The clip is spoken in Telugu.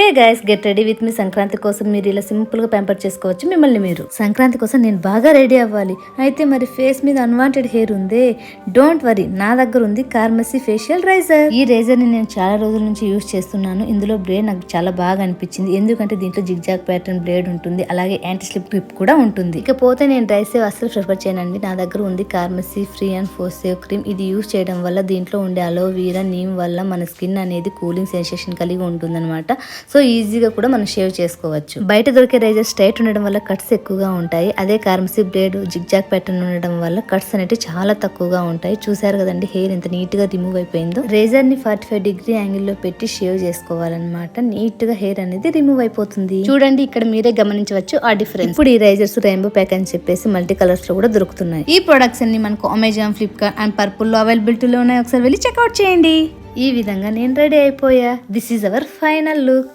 Hey guys, get ready with me. Sankranti కోసం మీరు ఇలా సింపుల్ గా ప్యాంపర్ చేసుకోవచ్చు మిమ్మల్ని మీరు. సంక్రాంతి కోసం నేను బాగా రెడీ అవ్వాలి. అయితే మరి ఫేస్ మీద అన్వాంటెడ్ హెయిర్ ఉందే, డోంట్ వరీ, నా దగ్గర ఉంది కార్మసీ ఫేషియల్ రైజర్. ఈ రైజర్ ని నేను చాలా రోజుల నుంచి యూజ్ చేస్తున్నాను. ఇందులో బ్లేడ్ నాకు చాలా బాగా అనిపించింది, ఎందుకంటే దీంట్లో జిగ్జాగ్ ప్యాటర్న్ బ్లేడ్ ఉంటుంది, అలాగే యాంటీ స్లిప్ గ్రిప్ కూడా ఉంటుంది. ఇకపోతే నేను డ్రై సేవ్ అస్సలు ప్రిఫర్ చేయనండి. నా దగ్గర ఉంది కార్మసీ free and four save cream. ఇది యూజ్ చేయడం వల్ల దీంట్లో ఉండే అలోవీరా నీమ్ వల్ల మన స్కిన్ అనేది కూలింగ్ సెన్సేషన్ కలిగి ఉంటుంది అనమాట. సో ఈజీగా కూడా మనం షేవ్ చేసుకోవచ్చు. బయట దొరికే రైజర్ స్ట్రైట్ ఉండడం వల్ల కట్స్ ఎక్కువగా ఉంటాయి. అదే కార్మసీ బ్లేడ్ జిగ్జాగ్ ప్యాటర్న్ ఉండడం వల్ల కట్స్ అనేవి చాలా తక్కువగా ఉంటాయి. చూసారు కదండి హెయిర్ ఎంత నీట్ గా రిమూవ్ అయిపోయిందో. రేజర్ ని 45 డిగ్రీ యాంగిల్ లో పెట్టి షేవ్ చేసుకోవాలన్నమాట. నీట్ గా హెయిర్ అనేది రిమూవ్ అయిపోతుంది. చూడండి, ఇక్కడ మీరే గమనించవచ్చు ఆ డిఫరెన్స్. ఇప్పుడు ఈ రైజర్స్ రెయిన్బో ప్యాక్ అని చెప్పేసి మల్టీ కలర్స్ లో కూడా దొరుకుతున్నాయి. ఈ ప్రొడక్ట్స్ అన్ని మనకు అమెజాన్, ఫ్లిప్కార్ట్ అండ్ పర్పుల్ లో అవైలబిలిటీలో ఉన్నాయి. ఒకసారి వెళ్ళి చెక్అవుట్ చేయండి. ఈ విధంగా నేను రెడీ అయిపోయా. This is our final look.